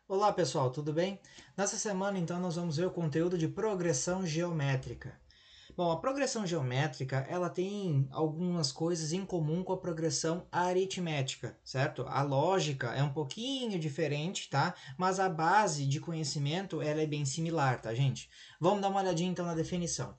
Olá pessoal, tudo bem? Nessa semana então nós vamos ver o conteúdo de progressão geométrica. Bom, a progressão geométrica ela tem algumas coisas em comum com a progressão aritmética, certo? A lógica é um pouquinho diferente, tá? Mas a base de conhecimento ela é bem similar, tá, gente? Vamos dar uma olhadinha então na definição.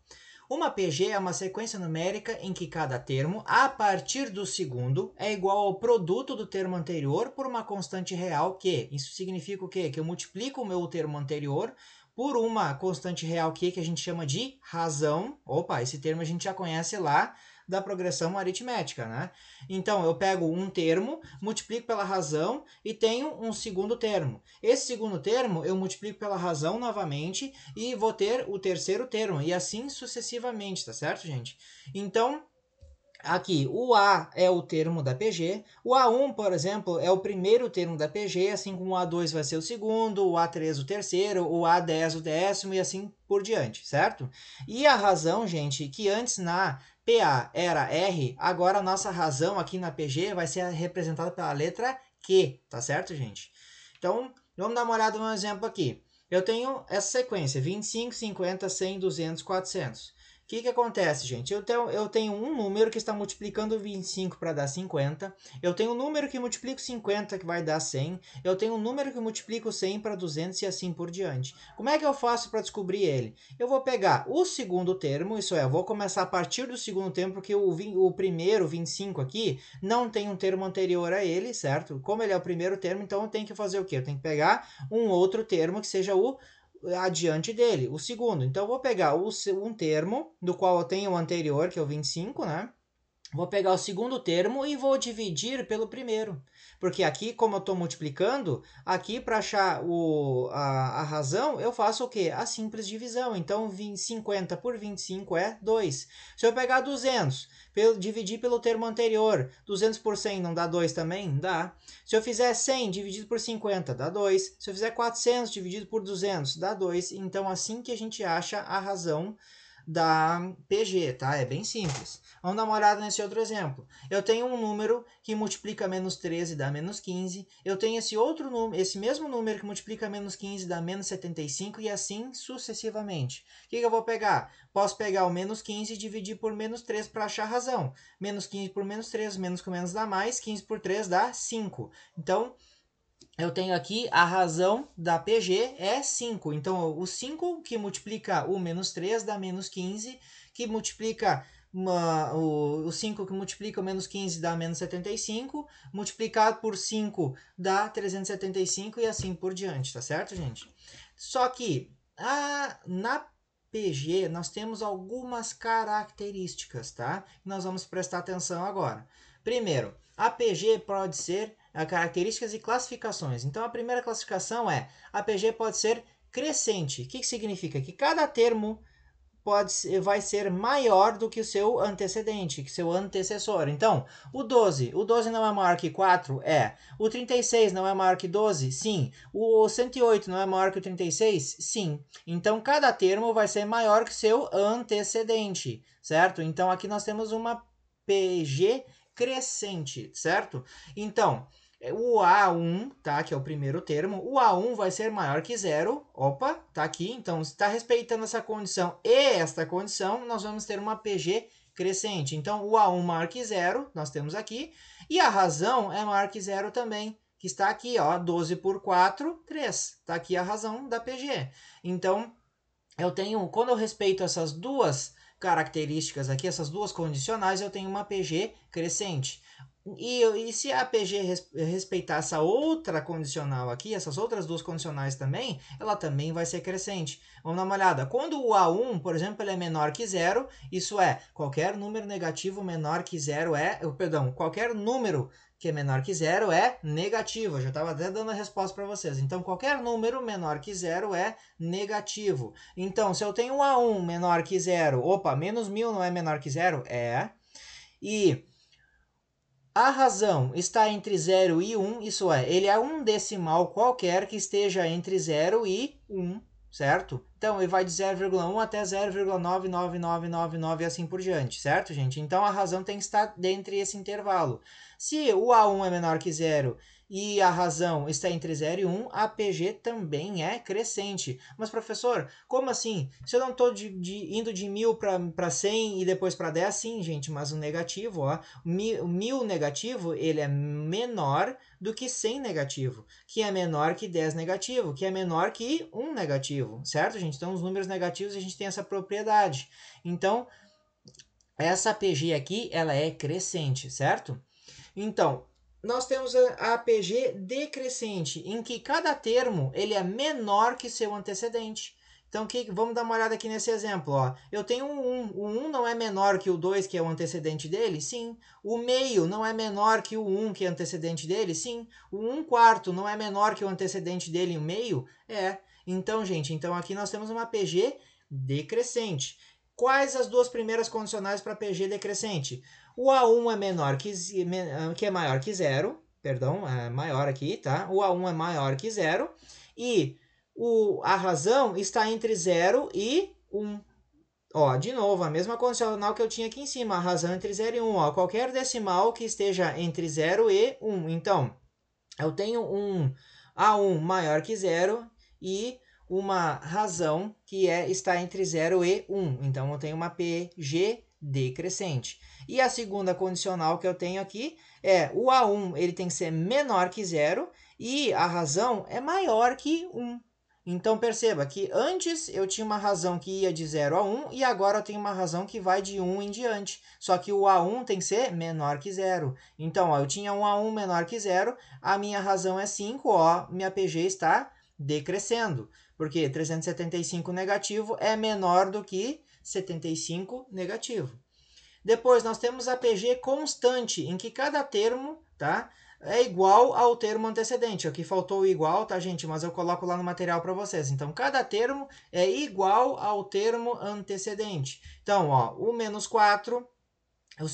Uma PG é uma sequência numérica em que cada termo, a partir do segundo, é igual ao produto do termo anterior por uma constante real que, isso significa o quê? Que eu multiplico o meu termo anterior por uma constante real que a gente chama de razão. Opa, esse termo a gente já conhece lá da progressão aritmética, né? Então, eu pego um termo, multiplico pela razão e tenho um segundo termo. Esse segundo termo eu multiplico pela razão novamente e vou ter o terceiro termo, e assim sucessivamente, tá certo, gente? Então, aqui, o A é o termo da PG, o A1, por exemplo, é o primeiro termo da PG, assim como o A2 vai ser o segundo, o A3 o terceiro, o A10 o décimo e assim por diante, certo? E a razão, gente, que antes na PA era R, agora a nossa razão aqui na PG vai ser representada pela letra Q, tá certo, gente? Então, vamos dar uma olhada no exemplo aqui. Eu tenho essa sequência, 25, 50, 100, 200, 400. O que acontece, gente? Eu tenho um número que está multiplicando 25 para dar 50. Eu tenho um número que multiplica 50 que vai dar 100. Eu tenho um número que multiplica 100 para 200 e assim por diante. Como é que eu faço para descobrir ele? Eu vou pegar o segundo termo, isso é, eu vou começar a partir do segundo termo, porque o primeiro, 25 aqui, não tem um termo anterior a ele, certo? Como ele é o primeiro termo, então eu tenho que fazer o quê? Eu tenho que pegar um outro termo que seja o adiante dele, o segundo. Então, eu vou pegar um termo, do qual eu tenho o anterior, que é o 25, né? Vou pegar o segundo termo e vou dividir pelo primeiro. Porque aqui, como eu estou multiplicando, aqui para achar a razão, eu faço o quê? A simples divisão. Então, 50 por 25 é 2. Se eu pegar 200, dividir pelo termo anterior, 200 por 100 não dá 2 também? Dá. Se eu fizer 100 dividido por 50, dá 2. Se eu fizer 400 dividido por 200, dá 2. Então, assim que a gente acha a razão da PG, tá? É bem simples. Vamos dar uma olhada nesse outro exemplo. Eu tenho um número que multiplica menos 13 e dá menos 15. Eu tenho esse mesmo número que multiplica menos 15 e dá menos 75 e assim sucessivamente. O que eu vou pegar? Posso pegar o menos 15 e dividir por menos 3 para achar a razão. Menos 15 por menos 3, menos com menos dá mais, 15 por 3 dá 5. Então, eu tenho aqui a razão da PG é 5. Então, o 5 que multiplica o menos 3 dá menos 15, que multiplica o 5 que multiplica o menos 15 dá menos 75, multiplicado por 5 dá 375 e assim por diante, tá certo, gente? Só que na PG nós temos algumas características, tá? Nós vamos prestar atenção agora. Primeiro, a PG pode ser características e classificações. Então, a primeira classificação é a PG pode ser crescente. O que significa? Que cada termo vai ser maior do que o seu antecedente, que seu antecessor. Então, o 12 não é maior que 4? É. O 36 não é maior que 12? Sim. O 108 não é maior que o 36? Sim. Então, cada termo vai ser maior que seu antecedente, certo? Então, aqui nós temos uma PG crescente, certo? Então, o A1, tá, que é o primeiro termo, o A1 vai ser maior que zero. Opa, tá aqui. Então, se está respeitando essa condição e esta condição, nós vamos ter uma PG crescente. Então, o A1 maior que zero, nós temos aqui. E a razão é maior que zero também, que está aqui, ó, 12 por 4, 3. Está aqui a razão da PG. Então, quando eu respeito essas duas características aqui, essas duas condicionais, eu tenho uma PG crescente. E se a PG respeitar essa outra condicional aqui, essas outras duas condicionais também, ela também vai ser crescente. Vamos dar uma olhada. Quando o A1, por exemplo, ele é menor que zero, isso é, qualquer número negativo menor que zero perdão, qualquer número que é menor que zero é negativo. Eu já estava até dando a resposta para vocês. Então, qualquer número menor que zero é negativo. Então, se eu tenho um A1 menor que zero, opa, menos 1000 não é menor que zero? É. E a razão está entre 0 e 1, isso é, ele é um decimal qualquer que esteja entre 0 e 1, certo? Então, ele vai de 0,1 até 0,99999 e assim por diante, certo, gente? Então, a razão tem que estar dentro desse intervalo. Se o A1 é menor que 0 e a razão está entre 0 e 1, a PG também é crescente. Mas, professor, como assim? Se eu não estou indo de 1000 para 100 e depois para 10, sim, gente, mas o negativo, ó, o 1000 negativo, ele é menor do que 100 negativo, que é menor que 10 negativo, que é menor que 1 negativo, certo, gente? Então, os números negativos, a gente tem essa propriedade. Então, essa PG aqui, ela é crescente, certo? Então, nós temos a APG decrescente, em que cada termo ele é menor que seu antecedente. Então, vamos dar uma olhada aqui nesse exemplo. Ó. Eu tenho um 1. O 1 não é menor que o 2, que é o antecedente dele? Sim. O meio não é menor que o 1, que é o antecedente dele? Sim. O 1 quarto não é menor que o antecedente dele, o meio? É. Então, gente, aqui nós temos uma PG decrescente. Quais as duas primeiras condicionais para PG decrescente? O A1 é menor que é maior que zero, perdão, é maior aqui, tá? O A1 é maior que zero e a razão está entre 0 e 1. Ó, de novo, a mesma condicional que eu tinha aqui em cima, a razão entre 0 e 1. Ó, qualquer decimal que esteja entre 0 e 1. Então, eu tenho um A1 maior que zero e uma razão que está entre 0 e 1. Então, eu tenho uma PG decrescente. E a segunda condicional que eu tenho aqui é o A1 ele tem que ser menor que zero e a razão é maior que 1. Então, perceba que antes eu tinha uma razão que ia de 0 a 1 e agora eu tenho uma razão que vai de 1 em diante. Só que o A1 tem que ser menor que zero. Então, ó, eu tinha um A1 menor que zero, a minha razão é 5, ó, minha PG está decrescendo. Porque 375 negativo é menor do que 75 negativo. Depois nós temos a PG constante, em que cada termo, tá, é igual ao termo antecedente. Aqui faltou o igual, tá, gente? Mas eu coloco lá no material para vocês. Então, cada termo é igual ao termo antecedente. Então, ó, o menos 4, o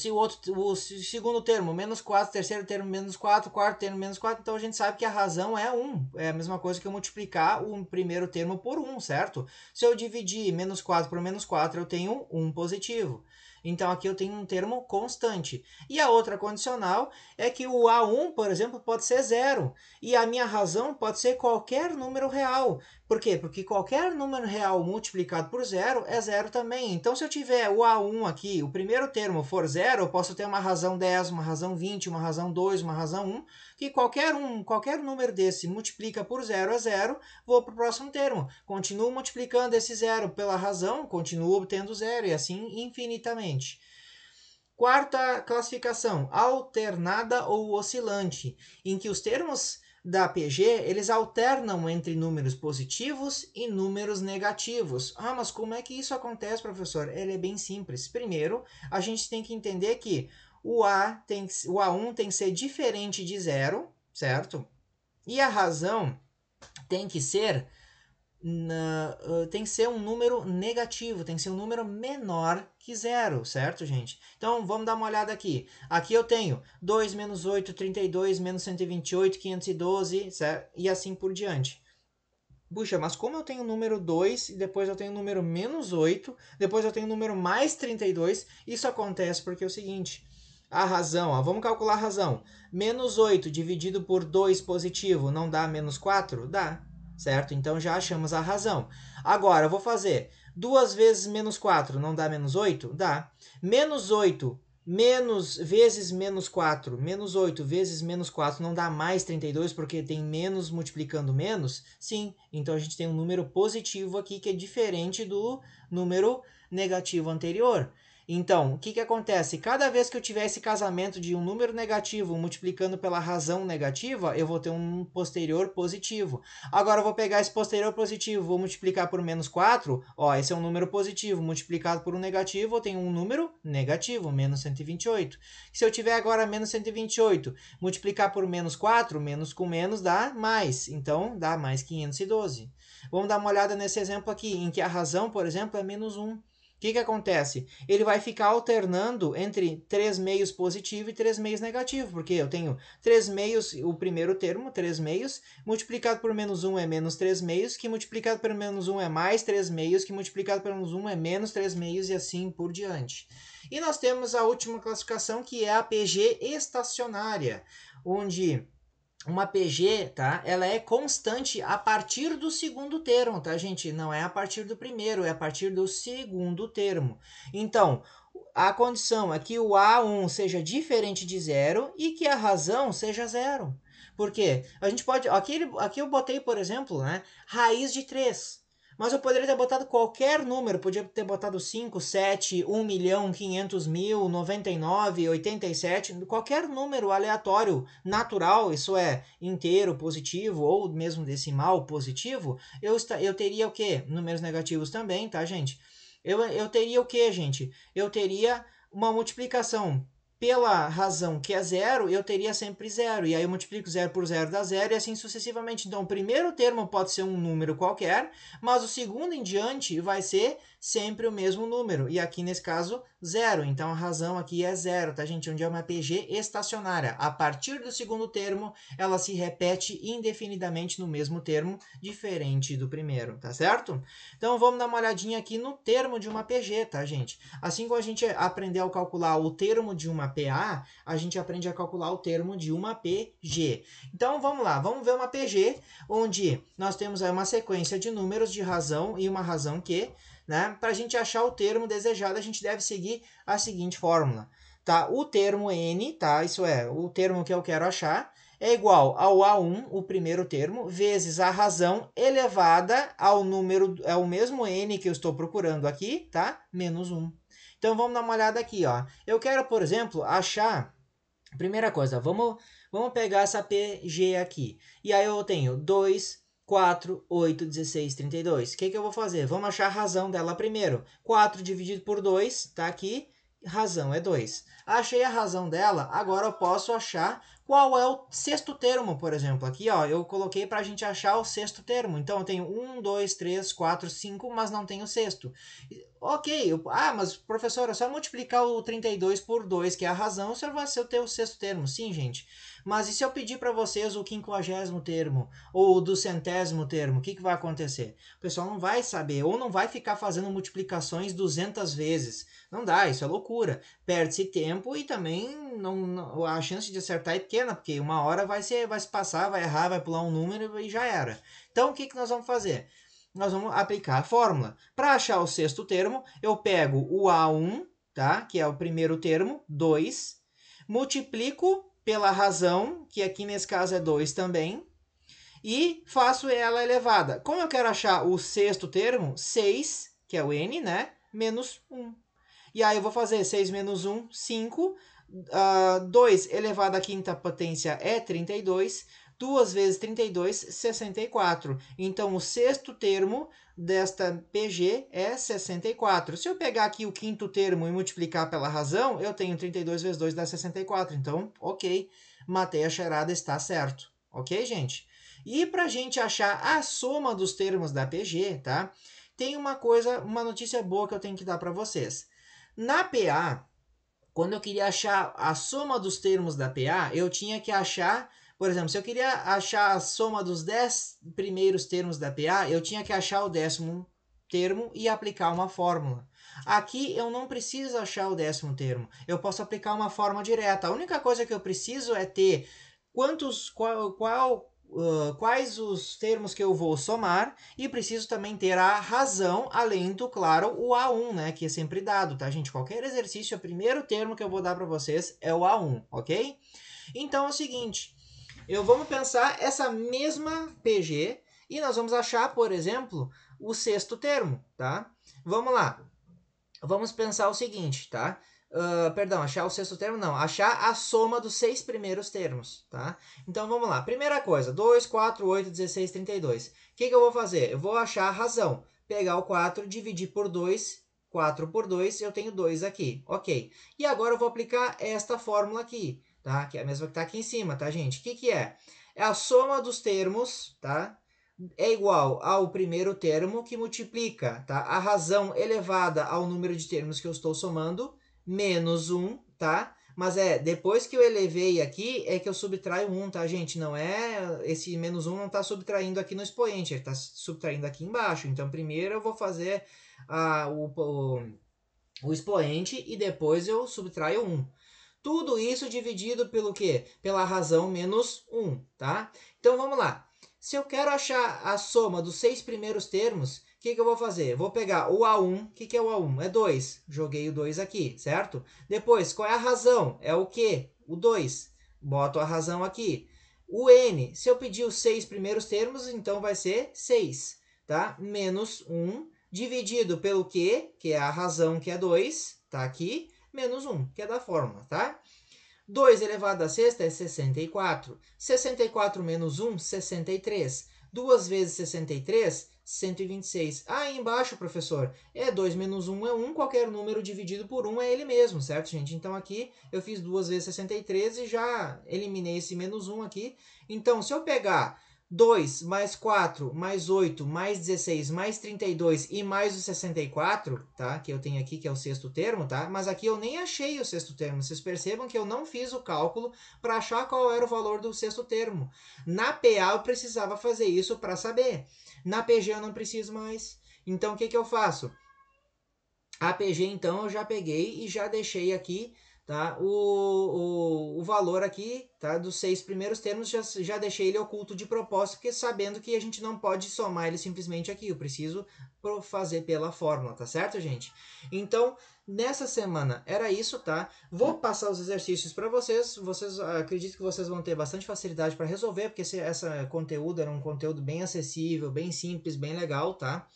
segundo termo, menos 4, terceiro termo, menos 4, quarto termo, menos 4. Então, a gente sabe que a razão é 1. É a mesma coisa que eu multiplicar o primeiro termo por 1, certo? Se eu dividir menos 4 por menos 4, eu tenho 1 positivo. Então, aqui eu tenho um termo constante. E a outra condicional é que o A1, por exemplo, pode ser zero. E a minha razão pode ser qualquer número real. Por quê? Porque qualquer número real multiplicado por zero é zero também. Então, se eu tiver o A1 aqui, o primeiro termo for zero, eu posso ter uma razão 10, uma razão 20, uma razão 2, uma razão 1, que qualquer número desse multiplica por zero é zero, vou para o próximo termo. Continuo multiplicando esse zero pela razão, continuo obtendo zero e assim infinitamente. Quarta classificação, alternada ou oscilante, em que os termos da PG, eles alternam entre números positivos e números negativos. Ah, mas como é que isso acontece, professor? Ele é bem simples. Primeiro, a gente tem que entender que o A1 tem que ser diferente de zero, certo? E a razão tem que ser um número negativo, tem que ser um número menor que zero, certo, gente? Então, vamos dar uma olhada aqui. Aqui eu tenho 2 menos 8, 32, menos 128, 512, certo? E assim por diante. Puxa, mas como eu tenho o número 2, e depois eu tenho o número menos 8, depois eu tenho o número mais 32, isso acontece porque é o seguinte, a razão, ó, vamos calcular a razão. Menos 8 dividido por 2 positivo não dá menos 4? Dá, certo? Então já achamos a razão. Agora, eu vou fazer 2 vezes menos 4 não dá menos 8? Dá. Menos 8 vezes menos 4, menos 8 vezes menos 4 não dá mais 32 porque tem menos multiplicando menos? Sim, então a gente tem um número positivo aqui que é diferente do número negativo anterior. Então, o que acontece? Cada vez que eu tiver esse casamento de um número negativo multiplicando pela razão negativa, eu vou ter um posterior positivo. Agora, eu vou pegar esse posterior positivo, vou multiplicar por menos 4. Ó, esse é um número positivo. Multiplicado por um negativo, eu tenho um número negativo, menos 128. Se eu tiver agora menos 128, multiplicar por menos 4, menos com menos dá mais. Então, dá mais 512. Vamos dar uma olhada nesse exemplo aqui, em que a razão, por exemplo, é menos 1. O que acontece? Ele vai ficar alternando entre 3 meios positivo e 3 meios negativo, porque eu tenho 3 meios, o primeiro termo, 3 meios, multiplicado por menos 1 é menos 3 meios, que multiplicado por menos 1 é mais 3 meios, que multiplicado por menos 1 é menos 3 meios e assim por diante. E nós temos a última classificação, que é a PG estacionária, onde uma PG, tá? Ela é constante a partir do segundo termo, tá, gente? Não é a partir do primeiro, é a partir do segundo termo. Então, a condição é que o A1 seja diferente de zero e que a razão seja zero. Por quê? A gente pode... Aqui eu botei, por exemplo, né, raiz de 3. Mas eu poderia ter botado qualquer número, podia ter botado 5, 7, 1 milhão, 500 mil, 99, 87, qualquer número aleatório, natural, isso é, inteiro, positivo, ou mesmo decimal, positivo, eu teria o quê? Números negativos também, tá, gente? Eu teria o quê, gente? Eu teria uma multiplicação pela razão que é zero, eu teria sempre zero. E aí eu multiplico zero por zero dá zero e assim sucessivamente. Então o primeiro termo pode ser um número qualquer, mas o segundo em diante vai ser sempre o mesmo número. E aqui nesse caso, zero. Então a razão aqui é zero, tá, gente? Onde é uma PG estacionária. A partir do segundo termo, ela se repete indefinidamente no mesmo termo, diferente do primeiro, tá certo? Então vamos dar uma olhadinha aqui no termo de uma PG, tá, gente? Assim como a gente aprendeu a calcular o termo de uma PA, a gente aprende a calcular o termo de uma PG. Então vamos lá, vamos ver uma PG, onde nós temos aí uma sequência de números de razão e uma razão que, né? Para a gente achar o termo desejado, a gente deve seguir a seguinte fórmula. Tá? O termo n, tá? Isso é, o termo que eu quero achar, é igual ao A1, o primeiro termo, vezes a razão elevada ao número, ao mesmo n que eu estou procurando aqui, tá? Menos 1. Então vamos dar uma olhada aqui, ó. Eu quero, por exemplo, achar... Primeira coisa, vamos pegar essa PG aqui. E aí eu tenho 2, 4, 8, 16, 32. O que eu vou fazer? Vamos achar a razão dela primeiro. 4 dividido por 2, tá aqui. Razão é 2. Achei a razão dela, agora eu posso achar qual é o sexto termo, por exemplo. Aqui, ó, eu coloquei para a gente achar o sexto termo. Então, eu tenho 1, 2, 3, 4, 5, mas não tenho o sexto. Ok, mas professor, é só multiplicar o 32 por 2, que é a razão, o senhor vai ser o sexto termo. Sim, gente. Mas e se eu pedir para vocês o 50º termo ou o 200º termo, o que vai acontecer? O pessoal não vai saber ou não vai ficar fazendo multiplicações 200 vezes. Não dá, isso é loucura. Perde-se tempo e também a chance de acertar é pequena, porque uma hora vai se passar, vai errar, vai pular um número e já era. Então, o que nós vamos fazer? Nós vamos aplicar a fórmula. Para achar o sexto termo, eu pego o A1, tá? Que é o primeiro termo, 2, multiplico pela razão, que aqui nesse caso é 2 também, e faço ela elevada. Como eu quero achar o sexto termo, 6, que é o n, né? Menos 1. E aí eu vou fazer 6 menos 1, 5. 2 elevado à quinta potência é 32. 2 vezes 32, 64. Então, o sexto termo desta PG é 64. Se eu pegar aqui o quinto termo e multiplicar pela razão, eu tenho 32 vezes 2 dá 64. Então, ok, matei a charada, está certo. Ok, gente? E para a gente achar a soma dos termos da PG, tá? Tem uma notícia boa que eu tenho que dar para vocês. Na PA, quando eu queria achar a soma dos termos da PA, eu tinha que achar, por exemplo, se eu queria achar a soma dos 10 primeiros termos da PA, eu tinha que achar o 10º termo e aplicar uma fórmula. Aqui eu não preciso achar o 10º termo, eu posso aplicar uma forma direta. A única coisa que eu preciso é ter quais os termos que eu vou somar e preciso também ter a razão, além do, claro, o A1, né, que é sempre dado, tá, gente? Qualquer exercício, o primeiro termo que eu vou dar para vocês é o A1, ok? Então é o seguinte, vamos pensar essa mesma PG e nós vamos achar, por exemplo, o sexto termo, tá? Vamos lá. Vamos pensar o seguinte, tá? Perdão, achar o sexto termo não, achar a soma dos 6 primeiros termos, tá? Então vamos lá, primeira coisa, 2, 4, 8, 16, 32. O que eu vou fazer? Eu vou achar a razão, pegar o 4, dividir por 2, 4 por 2, eu tenho 2 aqui, ok. E agora eu vou aplicar esta fórmula aqui, tá? Que é a mesma que está aqui em cima, tá, gente? O que é? É a soma dos termos, tá? É igual ao primeiro termo que multiplica, tá? A razão elevada ao número de termos que eu estou somando, menos 1, tá? Mas depois que eu elevei aqui, é que eu subtraio 1, tá, gente? Não é, esse menos 1 não está subtraindo aqui no expoente, ele está subtraindo aqui embaixo. Então, primeiro eu vou fazer o expoente e depois eu subtraio 1. Tudo isso dividido pelo quê? Pela razão menos 1, tá? Então vamos lá. Se eu quero achar a soma dos 6 primeiros termos, o que eu vou fazer? Vou pegar o A1. O que é o A1? É 2. Joguei o 2 aqui, certo? Depois, qual é a razão? É o quê? O 2. Boto a razão aqui. O N, se eu pedir os 6 primeiros termos, então vai ser 6, tá? Menos 1 dividido pelo Q, que é a razão que é 2, tá aqui, menos 1, que é da fórmula, tá? 2 elevado a sexta é 64. 64 menos 1, 63. 2 vezes 63, 126. Aí embaixo, professor, é 2 menos 1 é 1, qualquer número dividido por 1 é ele mesmo, certo, gente? Então aqui eu fiz 2 vezes 63 e já eliminei esse menos 1 aqui. Então, se eu pegar 2 mais 4 mais 8 mais 16 mais 32 e mais o 64, tá? Que eu tenho aqui, que é o sexto termo, tá? Mas aqui eu nem achei o sexto termo. Vocês percebam que eu não fiz o cálculo para achar qual era o valor do sexto termo. Na PA eu precisava fazer isso para saber. Na PG eu não preciso mais. Então o que eu faço? A PG então eu já peguei e já deixei aqui, tá? O valor aqui, tá? Dos 6 primeiros termos, já deixei ele oculto de propósito, porque sabendo que a gente não pode somar ele simplesmente aqui. Eu preciso fazer pela fórmula, tá certo, gente? Então, nessa semana era isso, tá? Vou passar os exercícios para vocês. Vocês acredito que vocês vão ter bastante facilidade para resolver, porque esse conteúdo era um conteúdo bem acessível, bem simples, bem legal, tá?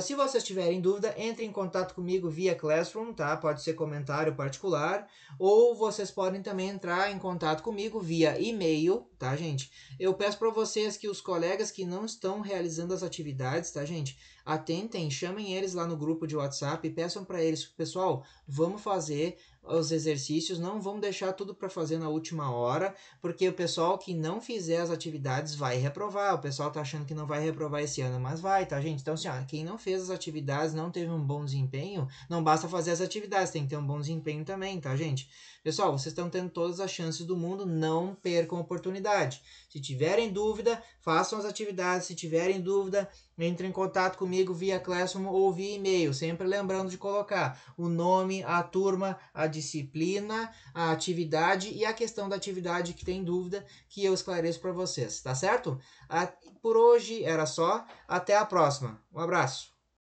Se vocês tiverem dúvida, entre em contato comigo via Classroom, tá? Pode ser comentário particular, ou vocês podem também entrar em contato comigo via e-mail, tá, gente? Eu peço para vocês que os colegas que não estão realizando as atividades, tá, gente? Atentem, chamem eles lá no grupo de WhatsApp e peçam para eles, pessoal, vamos fazer os exercícios, não vamos deixar tudo para fazer na última hora, porque o pessoal que não fizer as atividades vai reprovar. O pessoal tá achando que não vai reprovar esse ano, mas vai, tá, gente? Então, assim, quem não fez as atividades, não teve um bom desempenho, não basta fazer as atividades, tem que ter um bom desempenho também, tá, gente? Pessoal, vocês estão tendo todas as chances do mundo, não percam a oportunidade. Se tiverem dúvida, façam as atividades. Se tiverem dúvida, entre em contato comigo via Classroom ou via e-mail. Sempre lembrando de colocar o nome, a turma, a disciplina, a atividade e a questão da atividade que tem dúvida, que eu esclareço para vocês, tá certo? Por hoje era só. Até a próxima. Um abraço.